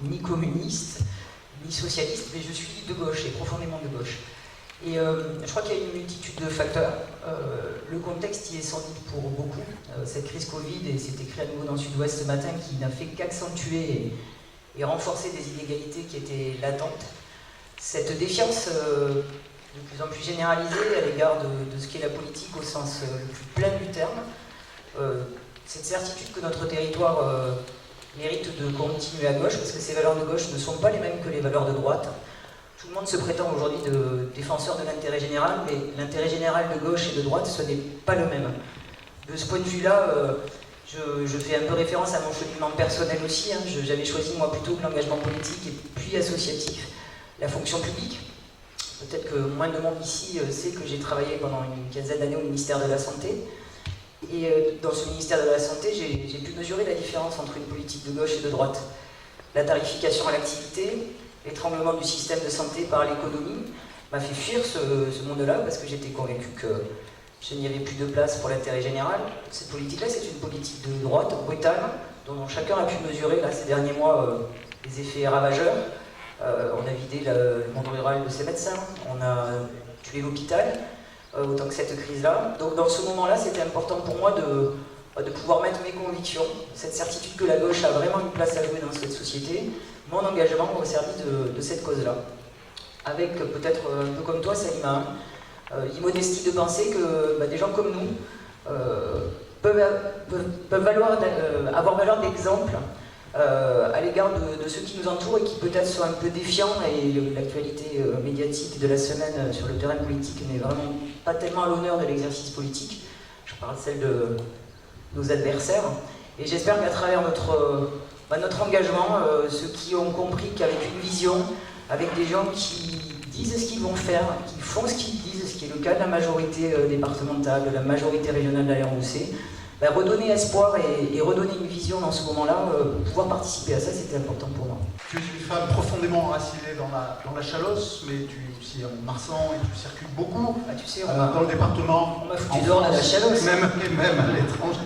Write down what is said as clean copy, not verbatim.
ni communiste, ni socialiste, mais je suis de gauche et profondément de gauche. Et je crois qu'il y a une multitude de facteurs. Le contexte y est sans doute pour beaucoup. Cette crise Covid, et c'est écrit à nouveau dans le Sud-Ouest ce matin, qui n'a fait qu'accentuer et renforcer des inégalités qui étaient latentes. Cette défiance de plus en plus généralisée à l'égard de ce qu'est la politique au sens le plus plein du terme. Cette certitude que notre territoire mérite de continuer à gauche, parce que ces valeurs de gauche ne sont pas les mêmes que les valeurs de droite. Tout le monde se prétend aujourd'hui de défenseur de l'intérêt général, mais l'intérêt général de gauche et de droite, ce n'est pas le même. De ce point de vue-là, je fais un peu référence à mon cheminement personnel aussi. Hein. J'avais choisi moi plutôt l'engagement politique et puis associatif. La fonction publique, peut-être que moins de monde ici sait que j'ai travaillé pendant une quinzaine d'années au ministère de la Santé. Et dans ce ministère de la Santé, j'ai pu mesurer la différence entre une politique de gauche et de droite. La tarification à l'activité, l'étranglement du système de santé par l'économie m'a fait fuir ce monde-là parce que j'étais convaincu que je n'y avais plus de place pour l'intérêt général. Cette politique-là, c'est une politique de droite, brutale, dont chacun a pu mesurer là, ces derniers mois les effets ravageurs. On a vidé le monde rural de ses médecins, on a tué l'hôpital, autant que cette crise-là. Donc dans ce moment-là, c'était important pour moi de pouvoir mettre mes convictions, cette certitude que la gauche a vraiment une place à jouer dans cette société, mon engagement au service de cette cause-là. Avec peut-être un peu comme toi, Salima, l'immodestie de penser que des gens comme nous peuvent avoir valeur d'exemple à l'égard de ceux qui nous entourent et qui peut-être sont un peu défiants, et l'actualité médiatique de la semaine sur le terrain politique n'est vraiment pas tellement à l'honneur de l'exercice politique. Je parle celle de nos adversaires. Et j'espère qu'à travers notre engagement, ceux qui ont compris qu'avec une vision, avec des gens qui disent ce qu'ils vont faire, qui font ce qu'ils disent, ce qui est le cas de la majorité départementale, de la majorité régionale de la ROC, redonner espoir et redonner une vision dans ce moment-là, pouvoir participer à ça, c'était important pour moi. Tu es une femme profondément enracinée dans la Chalosse, mais tu es aussi à Mont-Marsan et tu circules beaucoup Tu sais, dans le département. On m'a foutu dehors de la Chalosse. Même à l'étranger.